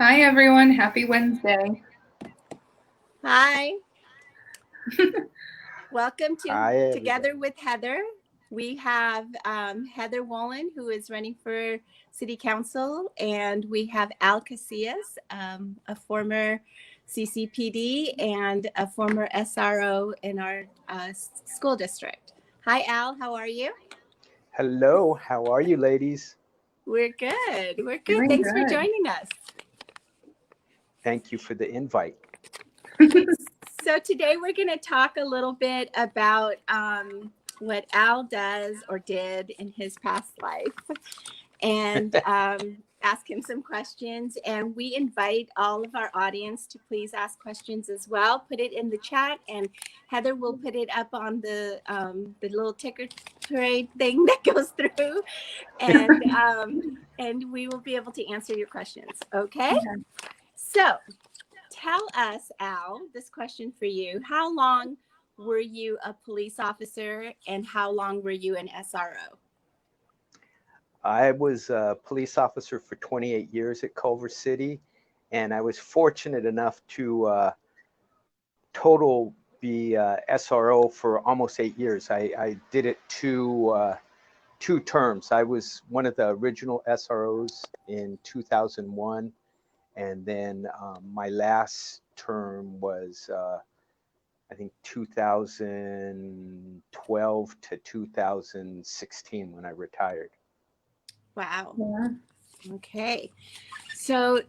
Hi, everyone. Happy Wednesday. Hi. Welcome to Hi, Together everybody. with Heather. We have Heather Wolin, who is running for City Council, and we have Al Casillas, a former CCPD and a former SRO in our school district. Hi, Al. How are you? Hello, how are you, ladies? We're good. We're good. Doing Thanks for good. joining us. Thank you for the invite. So today we're going to talk a little bit about what Al does or did in his past life and ask him some questions. And we invite all of our audience to please ask questions as well. Put it in the chat, and Heather will put it up on the little ticker trade thing that goes through, and we will be able to answer your questions. Okay? Okay. So tell us, Al, this question for you. How long were you a police officer and how long were you an SRO? I was a police officer for 28 years at Culver City, and I was fortunate enough to total be SRO for almost 8 years. I did it two terms. I was one of the original SROs in 2001, and then my last term was I think 2012 to 2016 when I retired. Wow. Yeah. Okay. So,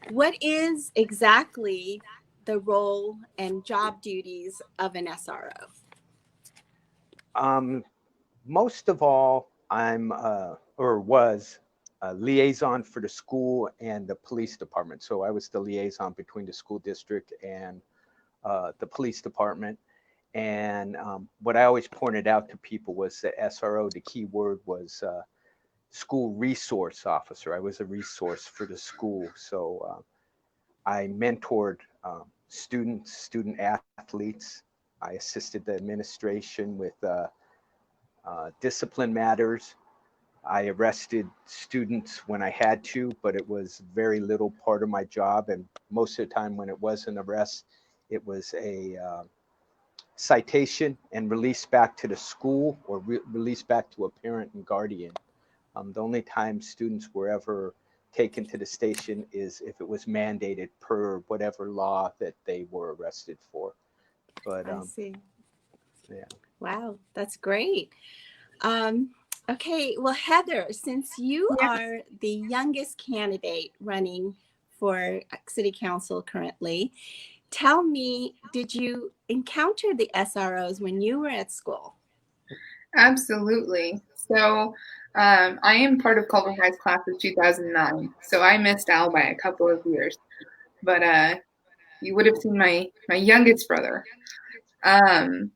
what is exactly the role and job duties of an SRO? Um, Most of all, I'm or was a liaison for the school and the police department. So I was the liaison between the school district and the police department. And what I always pointed out to people was that SRO, the key word was school resource officer. I was a resource for the school. So I mentored student athletes. I assisted the administration with discipline matters. I arrested students when I had to, but it was very little part of my job. And most of the time, when it was an arrest, it was a citation and release back to the school or release back to a parent and guardian. The only time students were ever taken to the station is if it was mandated per whatever law that they were arrested for. But I see. yeah. Wow, that's great. Um, okay, well, Heather, since you Yeah. are the youngest candidate running for City Council currently, tell me, did you encounter the SROs when you were at school? Absolutely. So I am part of Culver High's class of 2009. So I missed Al by a couple of years. But you would have seen my youngest brother. Um,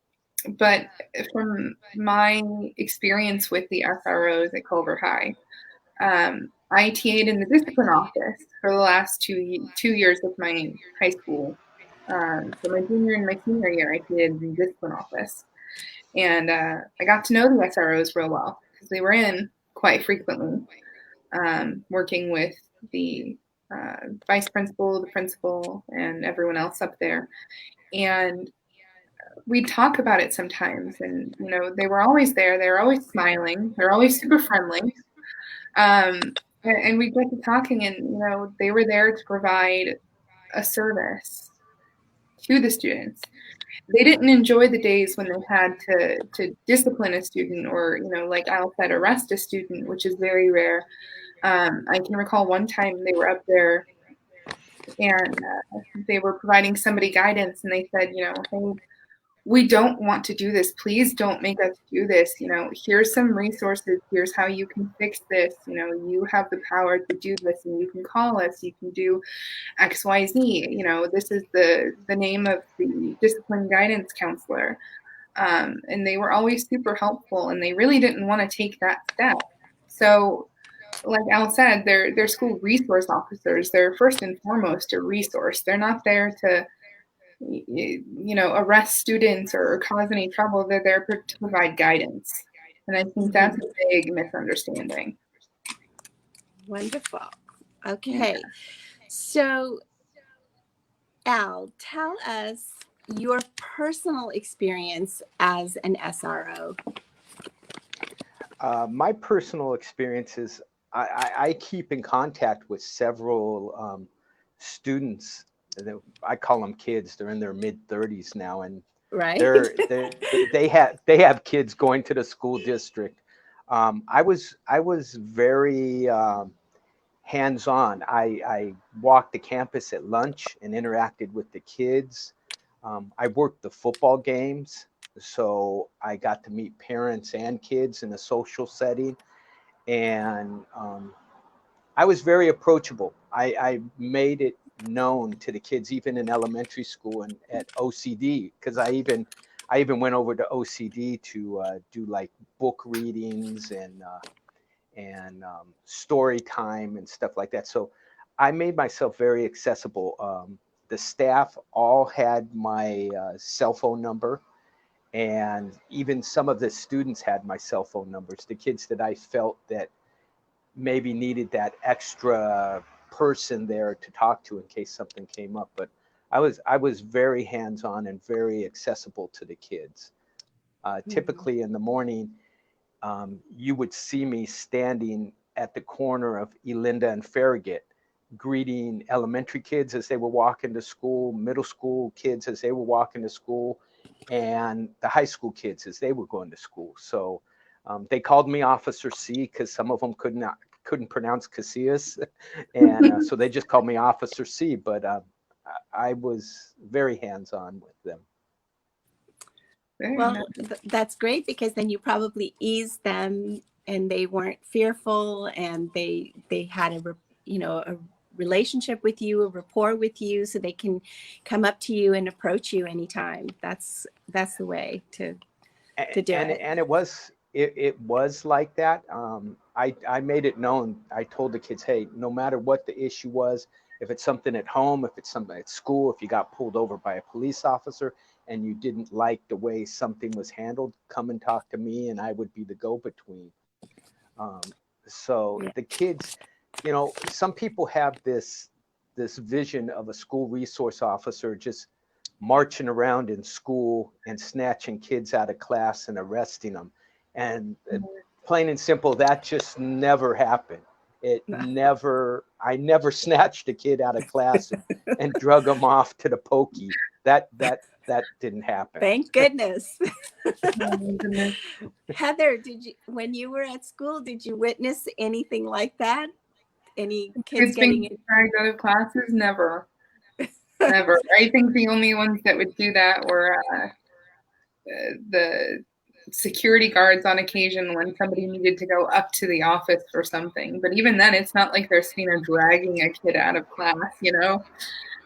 but from my experience with the SROs at Culver High, I TA'd in the discipline office for the last two years of my high school. So my junior and my senior year, I TA'd in the discipline office. And I got to know the SROs real well because they were in quite frequently, working with the vice principal, the principal, and everyone else up there. And we'd talk about it sometimes. And, they were always there. They were always smiling. They're always super friendly. And we'd get to talking, and, they were there to provide a service to the students. They didn't enjoy the days when they had to discipline a student or, like Al said, arrest a student, which is very rare. I can recall one time they were up there and they were providing somebody guidance, and they said, hey, we don't want to do this. Please don't make us do this. Here's some resources. Here's how you can fix this. You have the power to do this, and you can call us. You can do XYZ. This is the name of the discipline guidance counselor. And they were always super helpful, and they really didn't want to take that step. So, like Al said, they're school resource officers. They're first and foremost a resource. They're not there to arrest students or cause any trouble. They're there to provide guidance. And I think that's a big misunderstanding. Wonderful. Okay. So, Al, tell us your personal experience as an SRO. My personal experiences, I keep in contact with several students. I call them kids. They're in their mid-30s now, and Right? they have kids going to the school district. I was very hands-on. I walked the campus at lunch and interacted with the kids. I worked the football games, so I got to meet parents and kids in a social setting. And I was very approachable. I made it known to the kids, even in elementary school and at OCD, because I even went over to OCD to do like book readings and story time and stuff like that. So I made myself very accessible. The staff all had my cell phone number, and even some of the students had my cell phone numbers. The kids that I felt that maybe needed that extra person there to talk to in case something came up. But I was very hands on and very accessible to the kids. Typically in the morning, you would see me standing at the corner of Elinda and Farragut, greeting elementary kids as they were walking to school, middle school kids as they were walking to school, and the high school kids as they were going to school. So they called me Officer C because some of them couldn't pronounce Casillas, and so they just called me Officer C. But I was very hands-on with them. Very Well, nice. that's great, because then you probably eased them and they weren't fearful, and they had a relationship with you, a rapport with you, so they can come up to you and approach you anytime. That's the way to do and it. and it was like that. I made it known. I told the kids, hey, no matter what the issue was, if it's something at home, if it's something at school, if you got pulled over by a police officer and you didn't like the way something was handled, come and talk to me, and I would be the go-between. Um, so Yeah. the kids, some people have this vision of a school resource officer just marching around in school and snatching kids out of class and arresting them. And plain and simple, that just never happened. I never snatched a kid out of class and drug them off to the pokey. That didn't happen. Thank goodness. Oh my goodness. Heather, when you were at school, did you witness anything like that? Any kids Kids getting being dragged out of classes? Never. Never. I think the only ones that would do that were the security guards on occasion when somebody needed to go up to the office for something. But even then, it's not like they're sitting there dragging a kid out of class.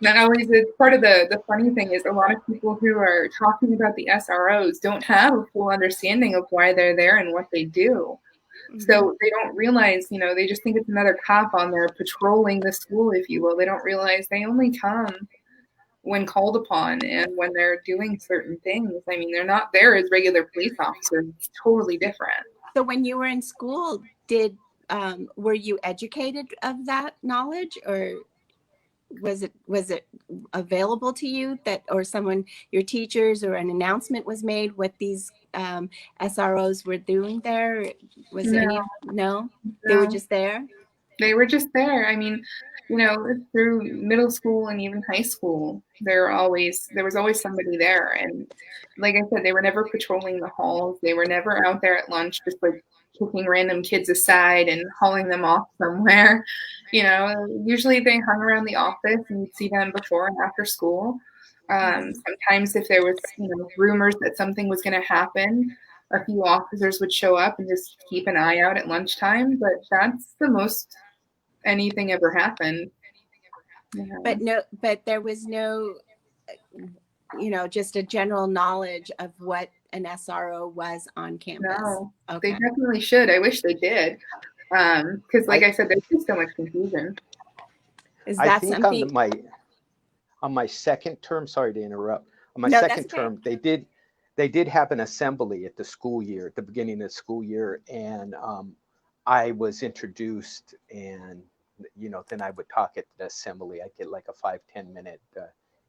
That always is part of the funny thing is a lot of people who are talking about the SROs don't have a full understanding of why they're there and what they do. So they don't realize, they just think it's another cop on there patrolling the school, if you will. They don't realize they only come when called upon and when they're doing certain things. I mean, they're not there as regular police officers. It's totally different. So when you were in school, were you educated of that knowledge, or was it available to you, or your teachers, or an announcement was made what these SROs were doing there? Was there No, no? They were no. just there? They were just there. I mean, through middle school and even high school, there was always somebody there. And like I said, they were never patrolling the halls. They were never out there at lunch, just like kicking random kids aside and hauling them off somewhere. Usually they hung around the office and you'd see them before and after school. Sometimes if there was, rumors that something was going to happen, a few officers would show up and just keep an eye out at lunchtime. But that's the most anything ever happened. But there was no, just a general knowledge of what an SRO was on campus. No, Okay. they definitely should. I wish they did. Because like I said, there's just so much confusion. Is I that think something? on my second term, sorry to interrupt, on my No, second that's okay. term, they did have an assembly at the school year, at the beginning of the school year, and I was introduced, and then I would talk at the assembly. I'd get like a 5-10 minute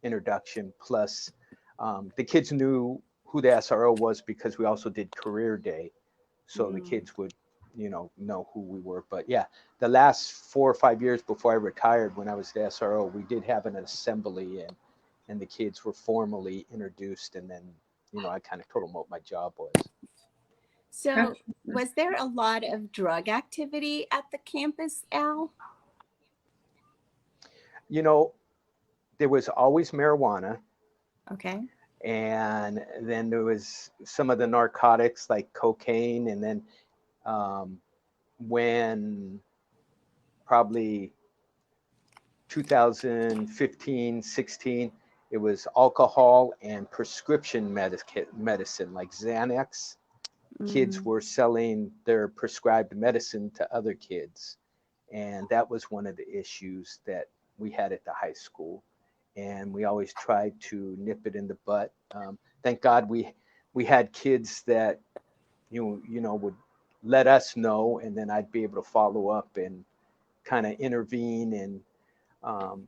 introduction. Plus, the kids knew who the SRO was because we also did career day. So the kids would, know who we were. But yeah, the last 4 or 5 years before I retired, when I was the SRO, we did have an assembly, and the kids were formally introduced. And then, I kind of told them what my job was. So, was there a lot of drug activity at the campus, Al? There was always marijuana. Okay. And then there was some of the narcotics like cocaine. And then when probably 2015, 16, it was alcohol and prescription medicine like Xanax. Kids were selling their prescribed medicine to other kids. And that was one of the issues that we had at the high school. And we always tried to nip it in the butt. Thank God we had kids that, would let us know, and then I'd be able to follow up and kind of intervene and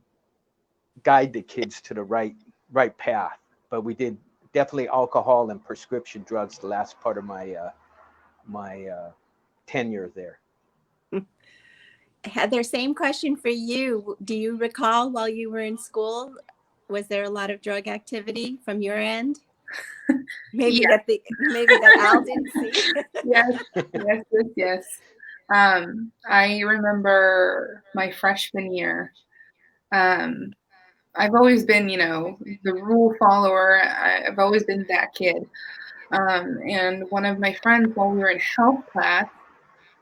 guide the kids to the right path. But we did definitely alcohol and prescription drugs the last part of my tenure there. Heather, same question for you. Do you recall while you were in school, was there a lot of drug activity from your end? Maybe that Al didn't see. Yes. I remember my freshman year. I've always been, the rule follower. I've always been that kid. And one of my friends, while we were in health class,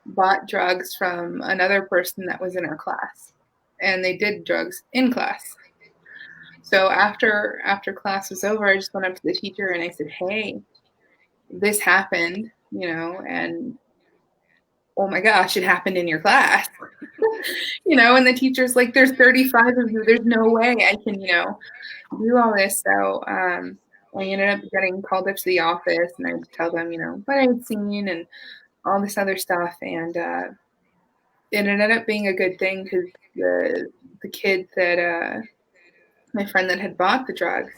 bought drugs from another person that was in our class, and they did drugs in class. So after class was over, I just went up to the teacher and I said, "Hey, this happened, and oh my gosh, it happened in your class." And the teacher's like, "There's 35 of you. There's no way I can, do all this." So I ended up getting called up to the office, and I would tell them, what I had seen and all this other stuff. And it ended up being a good thing because the kid that my friend that had bought the drugs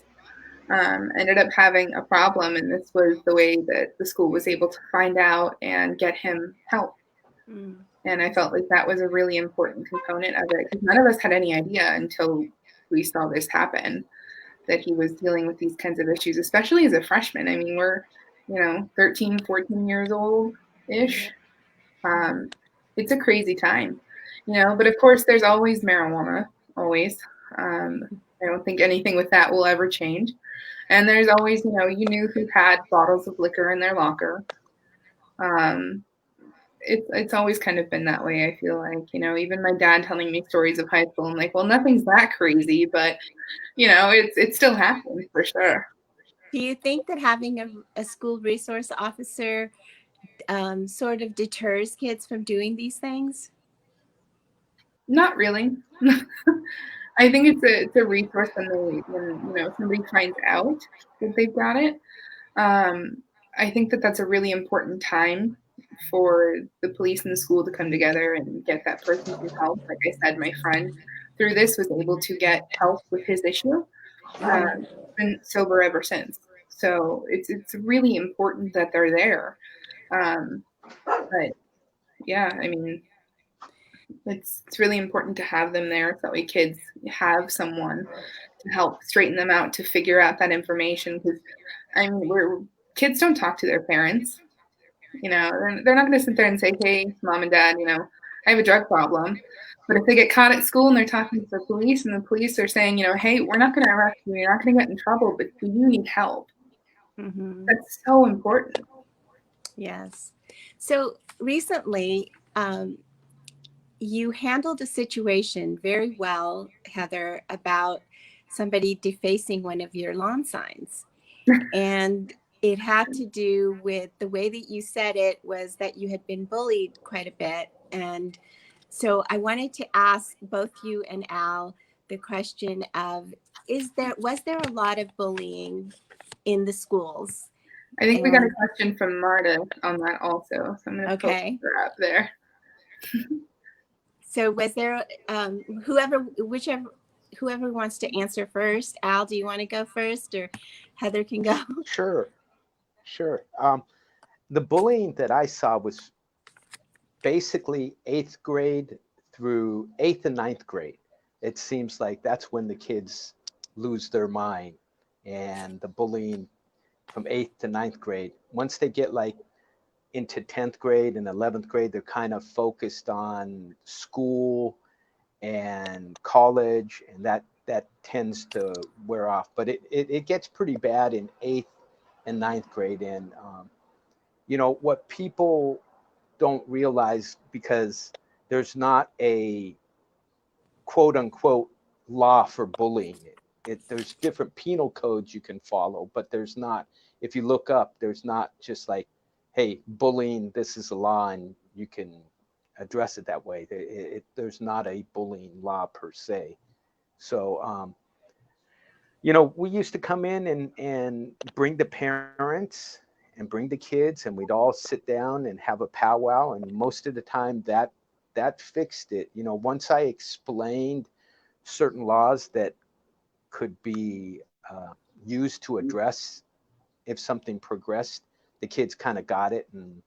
ended up having a problem, and this was the way that the school was able to find out and get him help. And I felt like that was a really important component of it, because none of us had any idea until we saw this happen, that he was dealing with these kinds of issues, especially as a freshman. I mean, we're 13, 14 years old-ish. It's a crazy time, but of course there's always marijuana, always. I don't think anything with that will ever change. And there's always, you knew who had bottles of liquor in their locker. It's always kind of been that way, I feel like. Even my dad telling me stories of high school, I'm like, well, nothing's that crazy, but it still happens for sure. Do you think that having a school resource officer sort of deters kids from doing these things? Not really. I think it's a resource when somebody finds out that they've got it. I think that's a really important time for the police and the school to come together and get that person some help. Like I said, my friend through this was able to get help with his issue. Been sober ever since. So it's really important that they're there. But yeah, I mean, it's really important to have them there so that way kids have someone to help straighten them out, to figure out that information. Because I mean, kids don't talk to their parents. They're not going to sit there and say, "Hey, mom and dad, I have a drug problem." But if they get caught at school and they're talking to the police, and the police are saying, "Hey, we're not going to arrest you. You're not going to get in trouble, but do you need help?" That's so important. Yes. So recently, you handled a situation very well, Heather, about somebody defacing one of your lawn signs. And it had to do with the way that you said it was that you had been bullied quite a bit. And so I wanted to ask both you and Al the question of, was there a lot of bullying in the schools? I think we got a question from Marta on that also. So I'm going to put her up there. So was there whoever wants to answer first? Al, do you want to go first, or Heather can go? Sure, sure. The bullying that I saw was basically eighth grade through eighth and ninth grade. It seems like that's when the kids lose their mind, and the bullying from eighth to ninth grade. Once they get like into 10th grade and 11th grade, they're kind of focused on school and college, and that tends to wear off. But it gets pretty bad in eighth and ninth grade. And what people don't realize, because there's not a quote unquote law for bullying. There's different penal codes you can follow, but there's not. If you look up, there's not just like, hey, bullying, this is a law and you can address it that way. There's not a bullying law per se. So we used to come in and bring the parents and bring the kids, and we'd all sit down and have a powwow. And most of the time that fixed it. Once I explained certain laws that could be used to address if something progressed, the kids kind of got it, and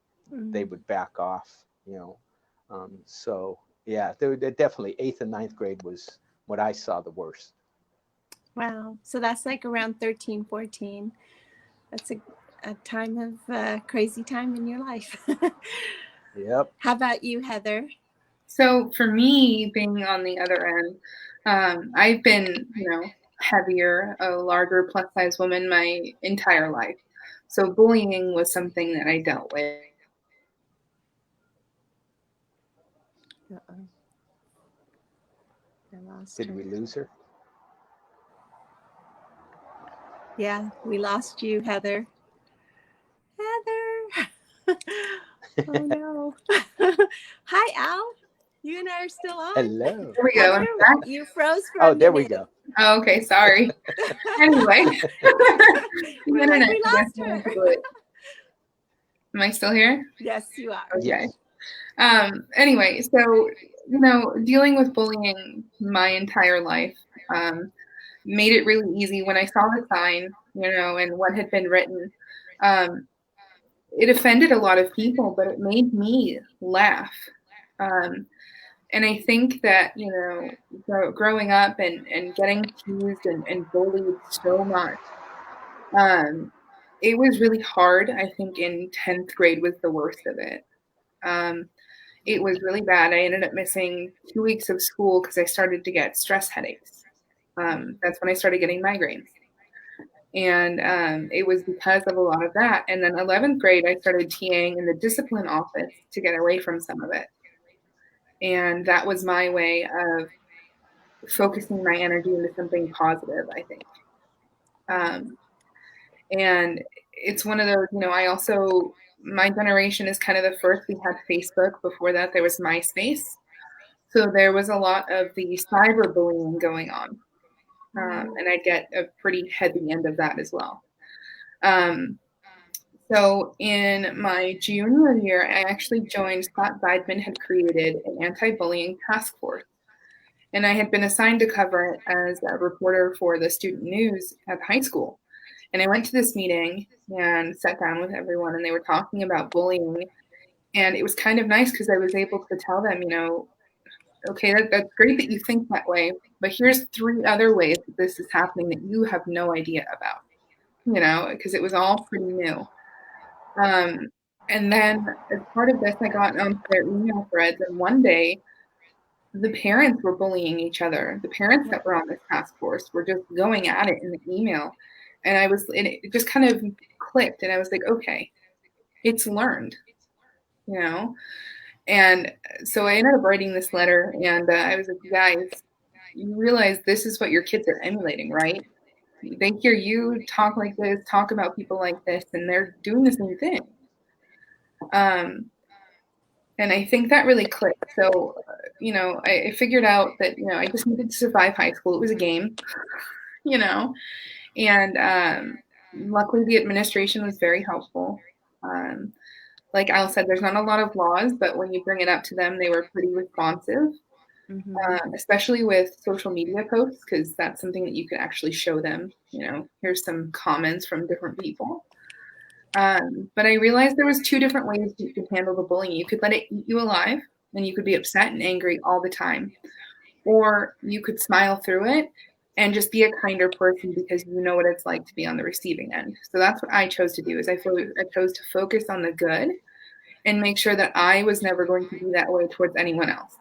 they would back off. So yeah, they're definitely eighth and ninth grade was what I saw the worst. Wow. So that's like around 13, 14. That's a time of crazy time in your life. Yep. How about you, Heather? So for me, being on the other end, I've been, heavier, a larger plus size woman my entire life. So bullying was something that I dealt with. Uh-oh. I lost Did her. we lose her? Yeah, we lost you, Heather. Heather. Oh no. Hi, Al. You and I are still on. Hello. There we go. Heather, you froze for a minute. There we go. Oh, okay, sorry. Anyway, We're like, we lost her. Am I still here? Yes, you are. Okay. Yes. Anyway, so dealing with bullying my entire life made it really easy when I saw the sign, and what had been written. It offended a lot of people, but it made me laugh. And I think that, growing up and getting teased and bullied so much, it was really hard. I think in 10th grade was the worst of it. It was really bad. I ended up missing 2 weeks of school because I started to get stress headaches. That's when I started getting migraines. And it was because of a lot of that. And then 11th grade, I started TAing in the discipline office to get away from some of it. And that was my way of focusing my energy into something positive, I think. And it's one of those, my generation is kind of the first. We had Facebook. Before that, there was MySpace. So there was a lot of the cyberbullying going on. And I get a pretty heavy end of that as well. So in my junior year, I actually joined, Scott Zeidman had created an anti-bullying task force. And I had been assigned to cover it as a reporter for the student news at high school. And I went to this meeting and sat down with everyone, and they were talking about bullying. And it was kind of nice because I was able to tell them, okay, that's great that you think that way, but here's 3 other ways that this is happening that you have no idea about, because it was all pretty new. And then as part of this, I got onto their email threads, and one day the parents were bullying each other. The parents that were on this task force were just going at it in the email. And it just kind of clicked, and I was like, okay, it's learned, And so I ended up writing this letter, and I was like, you guys, you realize this is what your kids are emulating, right? They hear you talk like this, talk about people like this, and they're doing the same thing. And I think that really clicked. So, I figured out that, I just needed to survive high school. It was a game, and luckily the administration was very helpful. Like Al said, there's not a lot of laws, but when you bring it up to them, they were pretty responsive. especially with social media posts, because that's something that you can actually show them. Here's some comments from different people. But I realized there was two different ways you could handle the bullying. You could let it eat you alive, and you could be upset and angry all the time, or you could smile through it and just be a kinder person because you know what it's like to be on the receiving end. So that's what I chose to do. Is I chose to focus on the good and make sure that I was never going to be that way towards anyone else.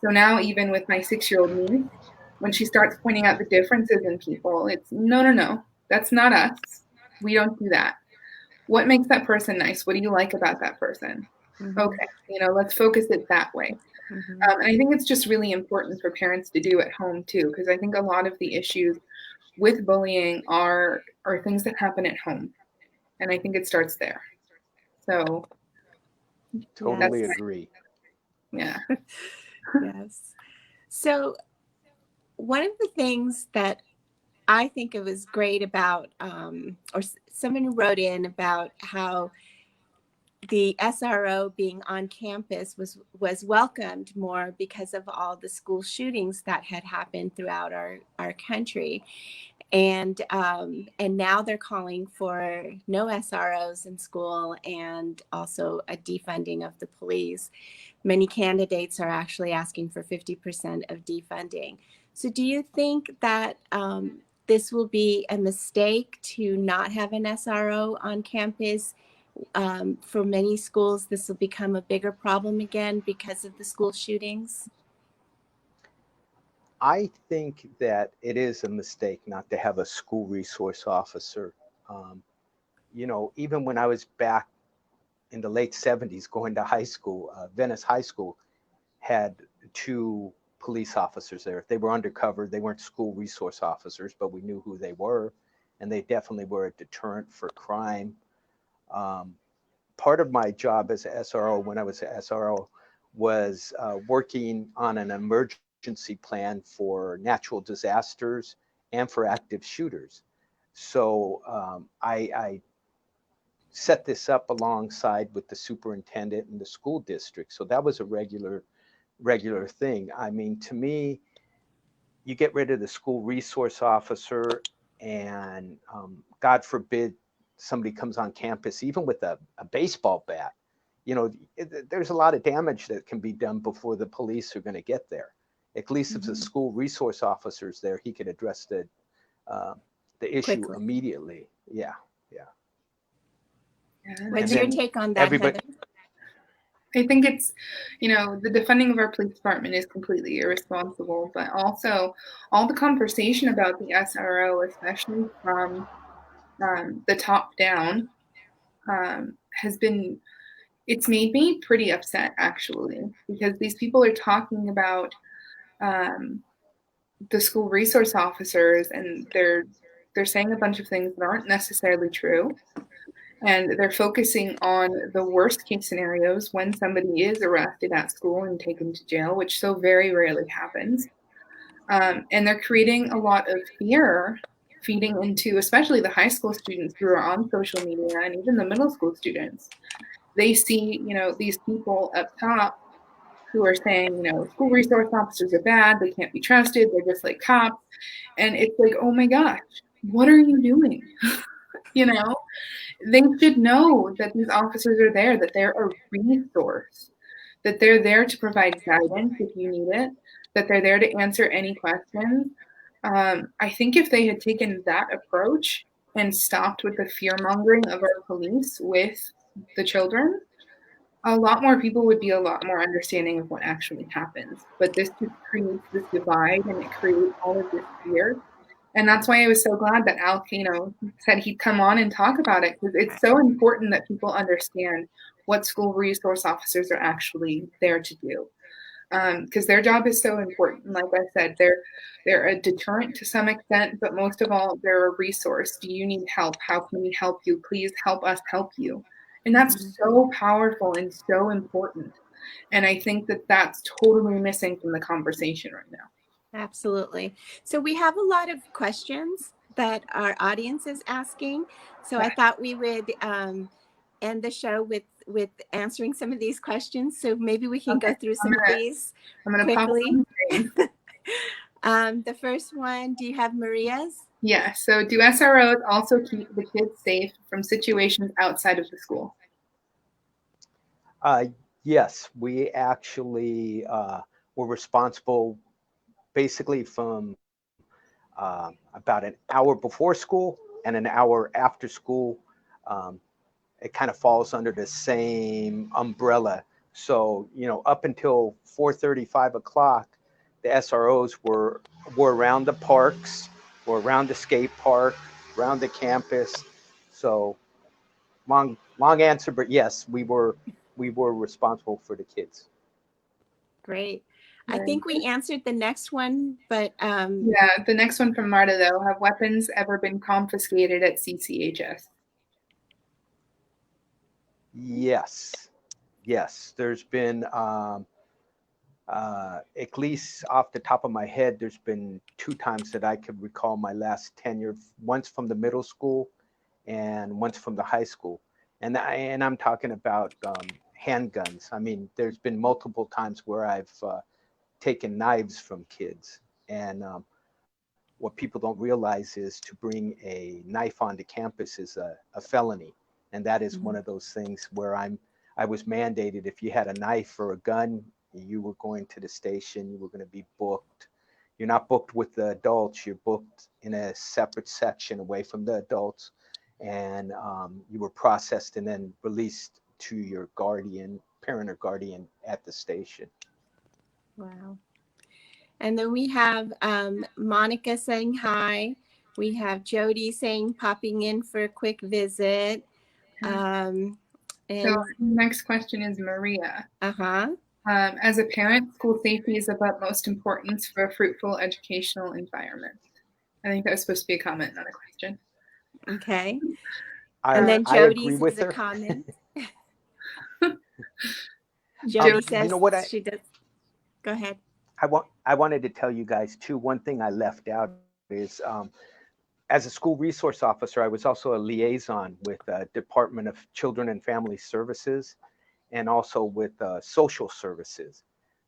So now, even with my 6-year-old niece, when she starts pointing out the differences in people, it's no, that's not us. We don't do that. What makes that person nice? What do you like about that person? Okay, let's focus it that way. And I think it's just really important for parents to do at home too, because I think a lot of the issues with bullying are things that happen at home, and I think it starts there. So totally agree. Yeah. Yes. So one of the things that I think it was great about, or someone wrote in about how the SRO being on campus was welcomed more because of all the school shootings that had happened throughout our country. And now they're calling for no SROs in school and also a defunding of the police. Many candidates are actually asking for 50% of defunding. So do you think that this will be a mistake to not have an SRO on campus? For many schools, this will become a bigger problem again because of the school shootings? I think that it is a mistake not to have a school resource officer. Even when I was back in the late 70s going to high school, Venice High School had 2 police officers there. They were undercover. They weren't school resource officers, but we knew who they were, and they definitely were a deterrent for crime. Part of my job as an SRO, when I was an SRO, was working on an emergency plan for natural disasters and for active shooters. So I set this up alongside with the superintendent and the school district. So that was a regular thing. I mean, to me, you get rid of the school resource officer, and God forbid somebody comes on campus, even with a baseball bat. There's a lot of damage that can be done before the police are going to get there. At least if the school resource officer's there, he can address the issue quickly, immediately. Yeah. What's your take on that, everybody, Heather? I think it's, the defunding of our police department is completely irresponsible, but also all the conversation about the SRO, especially from the top down, it's made me pretty upset, actually, because these people are talking about the school resource officers, and they're saying a bunch of things that aren't necessarily true. And they're focusing on the worst case scenarios when somebody is arrested at school and taken to jail, which so very rarely happens. And they're creating a lot of fear, feeding into especially the high school students who are on social media, and even the middle school students. They see, these people up top who are saying, school resource officers are bad, they can't be trusted, they're just like cops. And it's like, oh my gosh, what are you doing? They should know that these officers are there, that they're a resource, that they're there to provide guidance if you need it, that they're there to answer any questions. I think if they had taken that approach and stopped with the fear mongering of our police with the children, a lot more people would be a lot more understanding of what actually happens. But this just creates this divide, and it creates all of this fear. And that's why I was so glad that Al, said he'd come on and talk about it, because it's so important that people understand what school resource officers are actually there to do. Because their job is so important. Like I said, they're a deterrent to some extent, but most of all, they're a resource. Do you need help? How can we help you? Please help us help you. And that's so powerful and so important. And I think that that's totally missing from the conversation right now. Absolutely. So we have a lot of questions that our audience is asking. So I thought we would end the show with answering some of these questions. So maybe we can go through some of these quickly. things. The first one, do you have Maria's? Yeah, so do SROs also keep the kids safe from situations outside of the school? Yes, we actually were responsible basically from about an hour before school and an hour after school. Um, it kind of falls under the same umbrella. So, up until 4:30, 5 o'clock, the SROs were around the parks, or around the skate park, around the campus. So long answer, but yes, we were responsible for the kids. Great. I Very think we good. answered the next one, but Yeah, the next one from Marta, though. Have weapons ever been confiscated at CCHS? Yes, yes. There's been at least off the top of my head, there's been two times that I could recall my last tenure. Once from the middle school, and once from the high school. And I'm talking about handguns. I mean, there's been multiple times where I've taken knives from kids, and what people don't realize is to bring a knife onto campus is a felony, and that is one of those things where I was mandated, if you had a knife or a gun, you were going to the station, you were going to be booked. You're not booked with the adults, you're booked in a separate section away from the adults, and you were processed and then released to your guardian, parent or guardian at the station. wow. And then we have Monica saying hi. We have Jody saying popping in for a quick visit. So And next question is Maria. uh-huh. As a parent, school safety is of utmost importance for a fruitful educational environment. I think that was supposed to be a comment, not a question. Okay. And I, then I agree Jody's is with a her. comment. Jody says You know what she does. Go ahead. I wanted to tell you guys too. One thing I left out is, as a school resource officer, I was also a liaison with Department of Children and Family Services, and also with social services.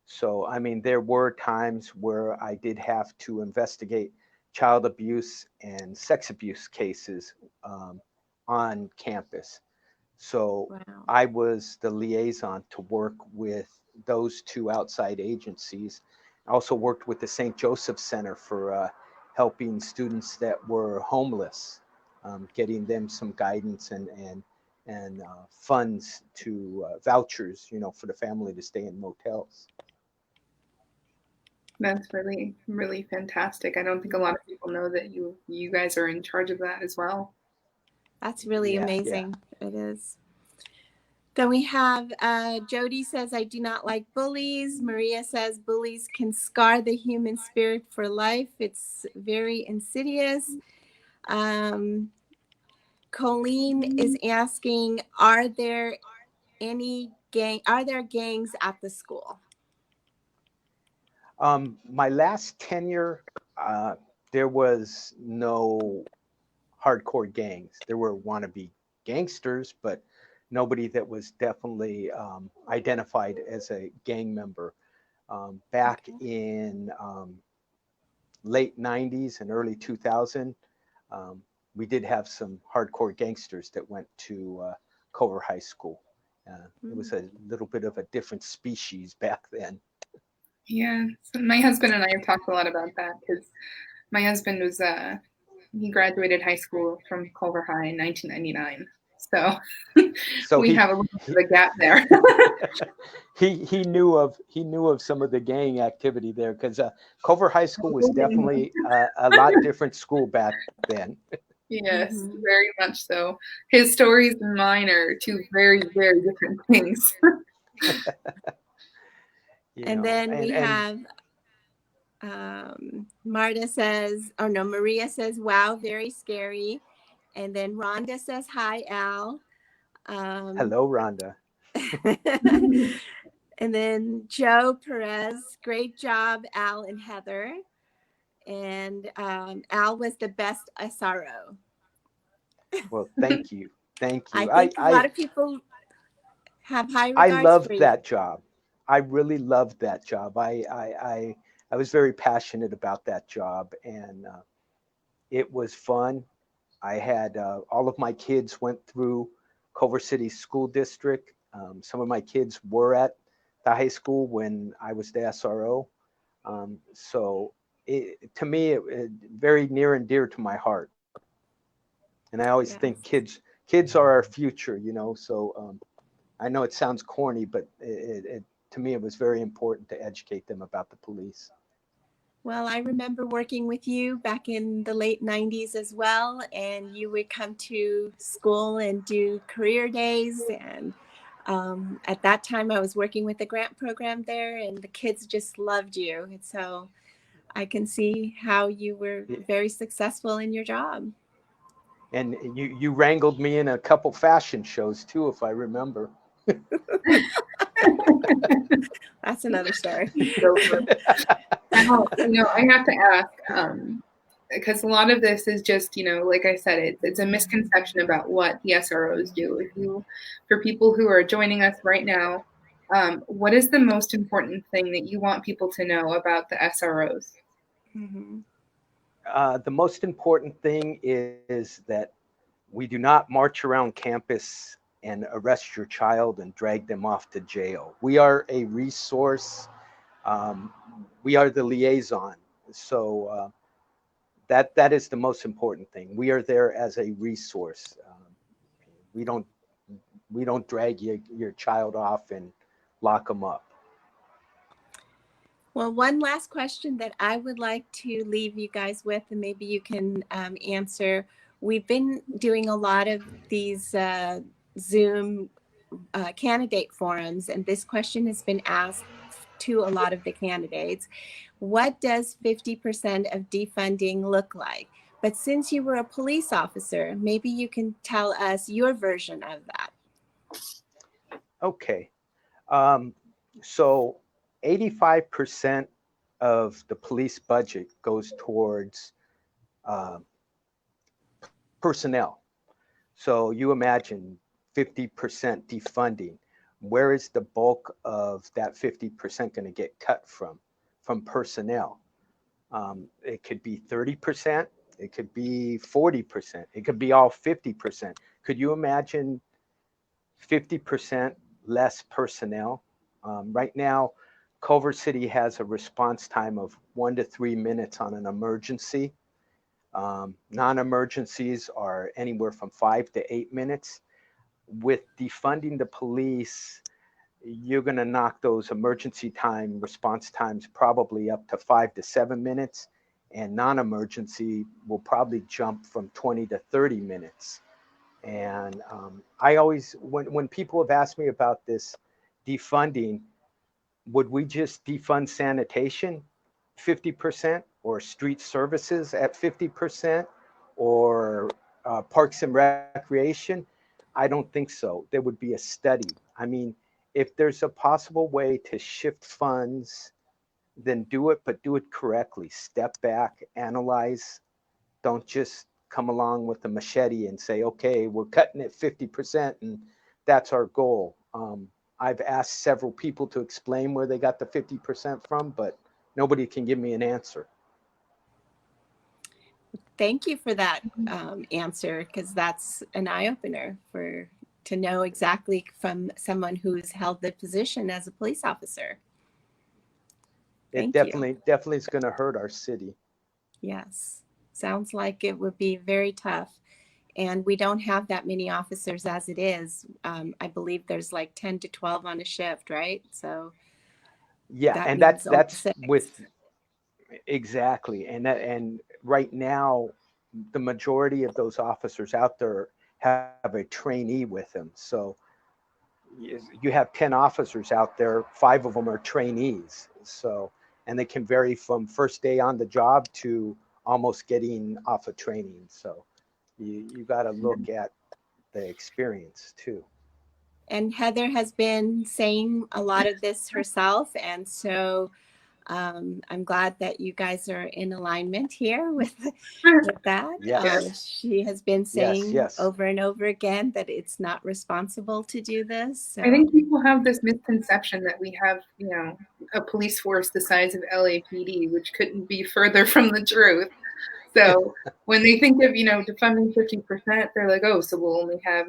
So, I mean, there were times where I did have to investigate child abuse and sex abuse cases on campus. So Wow. I was the liaison to work with those two outside agencies. I also worked with the St. Joseph Center for helping students that were homeless, getting them some guidance and funds to vouchers, for the family to stay in motels. That's really, really fantastic. I don't think a lot of people know that you guys are in charge of that as well. That's really Yeah, yeah. amazing. It is. Then we have Jody says, I do not like bullies. Maria says, bullies can scar the human spirit for life. It's very insidious. Colleen is asking, are there gangs at the school? My last tenure, uh, there was no hardcore gangs. There were wannabe gangsters, but nobody that was definitely identified as a gang member. Back Okay. in late 90s and early 2000, um, we did have some hardcore gangsters that went to Culver High School. It was a little bit of a different species back then. Yeah, so my husband and I have talked a lot about that because my husband was he graduated high school from Culver High in 1999. So So we he have a little bit he of a gap there. he knew of some of the gang activity there, because Culver High School was definitely a lot different school back then. Yes, very much so. His stories and mine are two very, very different things. And then we And have Marta says, oh no, Maria says, wow, very scary. And then Rhonda says, hi, Al. hello, Rhonda. And then Joe Perez, great job, Al and Heather. And Al was the best SRO. Well, thank you, thank I you. think a lot of people have high I regards for loved you. that job. I really loved that job. I I was very passionate about that job, and it was fun. I had all of my kids went through Culver City School District. Some of my kids were at the high school when I was the SRO. So to me, it very near and dear to my heart. And I always think Yes. kids are our future, So I know it sounds corny, but to me, it was very important to educate them about the police. Well, I remember working with you back in the late 90s as well, and you would come to school and do career days. And at that time, I was working with the grant program there, and the kids just loved you. And so I can see how you were very successful in your job. And you wrangled me in a couple fashion shows too, if I remember. That's another story. Now, I have to ask, because a lot of this is just, like I said, it's a misconception about what the SROs do. For people who are joining us right now, what is the most important thing that you want people to know about the SROs? Mm-hmm. The most important thing is that we do not march around campus and arrest your child and drag them off to jail. We are a resource. Um, we are the liaison. So that is the most important thing. We are there as a resource. We don't we don't drag your child off and lock them up. Well, one last question that I would like to leave you guys with, and maybe you can answer. We've been doing a lot of these Zoom candidate forums, and this question has been asked to a lot of the candidates. What does 50% of defunding look like? But since you were a police officer, maybe you can tell us your version of that. Okay. So 85% of the police budget goes towards uh, personnel. So you imagine 50% defunding. Where is the bulk of that 50% going to get cut from? From personnel. It could be 30%. It could be 40%. It could be all 50%. Could you imagine 50% less personnel? Right now, Culver City has a response time of 1 to 3 minutes on an emergency. Non-emergencies are anywhere from 5 to 8 minutes. With defunding the police, you're going to knock those emergency time response times probably up to 5 to 7 minutes, and non-emergency will probably jump from 20 to 30 minutes. And I always, when people have asked me about this defunding, would we just defund sanitation 50% or street services at 50% or parks and recreation? I don't think so. There would be a study. I mean, if there's a possible way to shift funds, then do it, but do it correctly. Step back, analyze. Don't just come along with a machete and say, okay, we're cutting it 50% and that's our goal. I've asked several people to explain where they got the 50% from, but nobody can give me an answer. Thank you for that answer, because that's an eye-opener to know exactly from someone who's held the position as a police officer. It Thank you. definitely is going to hurt our city. Yes, sounds like it would be very tough. And we don't have that many officers as it is. I believe there's like 10 to 12 on a shift, right? So Yeah, that and means only that's 6. with exactly. And right now, the majority of those officers out there have a trainee with them. So you have 10 officers out there, 5 of them are trainees. So, and they can vary from first day on the job to almost getting off of training. So you got to look at the experience too. And Heather has been saying a lot of this herself. And so I'm glad that you guys are in alignment here with that. Yes. She has been Yes. saying Yes. over and over again that it's not responsible to do this. I So think people have this misconception that we have, a police force the size of LAPD, which couldn't be further from the truth. So when they think of, defunding 50%, they're like, oh, so we'll only have,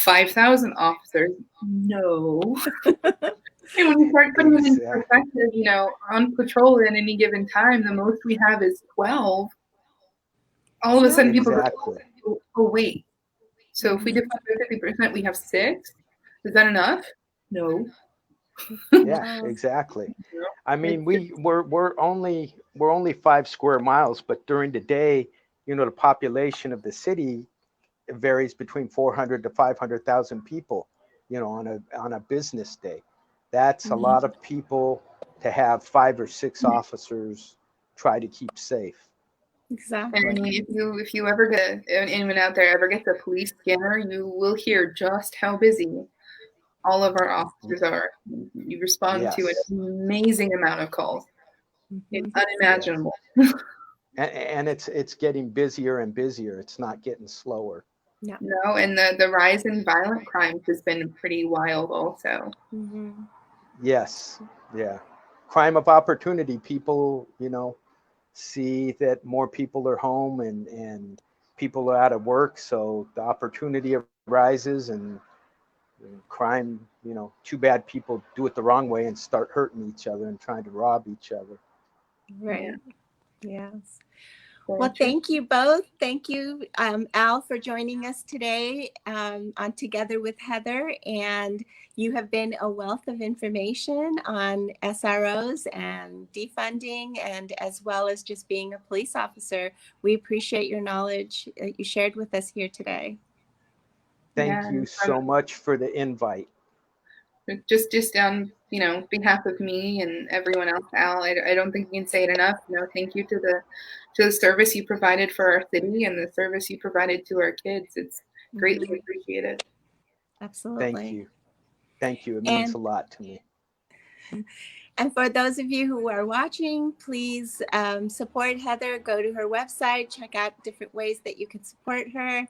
5,000 officers. No. And when you start putting it into perspective, on patrol at any given time, the most we have is 12. All of a sudden people go, oh, wait. So if we defund by 50%, we have 6? Is that enough? No. Yeah, exactly. I mean, we're only 5 square miles, but during the day, the population of the city varies between 400 to 500,000 people, on a business day. That's a lot of people to have 5 or 6 officers try to keep safe. Exactly. And if you ever get, anyone out there ever gets a police scanner, you will hear just how busy all of our officers are. You respond to an amazing amount of calls. It's unimaginable. And it's getting busier and busier. It's not getting slower. No, and the rise in violent crimes has been pretty wild also. Yes. Yeah. Crime of opportunity. People, see that more people are home and people are out of work. So the opportunity arises and crime, too bad people do it the wrong way and start hurting each other and trying to rob each other. Right. Yeah. Yes. Well, thank you both. Thank you, Al, for joining us today on Together with Heather. And you have been a wealth of information on SROs and defunding, and as well as just being a police officer. We appreciate your knowledge that you shared with us here today. Thank you so much for the invite. Just on behalf of me and everyone else, Al, I don't think you can say it enough. Thank you to the service you provided for our city and the service you provided to our kids. It's greatly appreciated. Absolutely. Thank you. It means a lot to me. And for those of you who are watching, please support Heather. Go to her website, check out different ways that you can support her.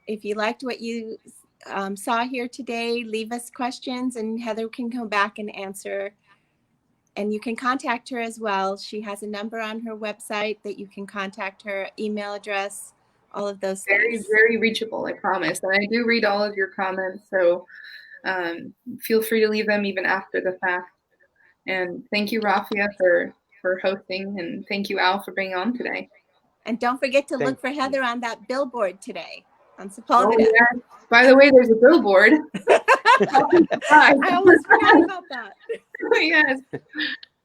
If you liked what you saw here today, leave us questions and Heather can come back and answer. And you can contact her as well. She has a number on her website that you can contact her, email address, all of those things. Very reachable, I promise. And I do read all of your comments, so feel free to leave them even after the fact. And thank you, Rafia, for hosting, and thank you, Al, for being on today. And don't forget to look for Heather on that billboard today on Sepulveda. Oh, yeah. By the way, there's a billboard. I almost forgot about that. Yes.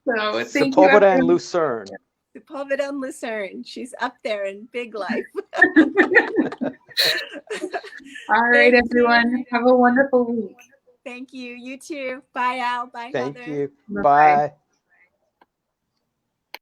So thank Sepulveda you, and Lucerne. Sepulveda and Lucerne. She's up there in big life. All right, everyone. Have a wonderful week. Thank you. You too. Bye, Al. Bye, Heather. Thank you. Bye.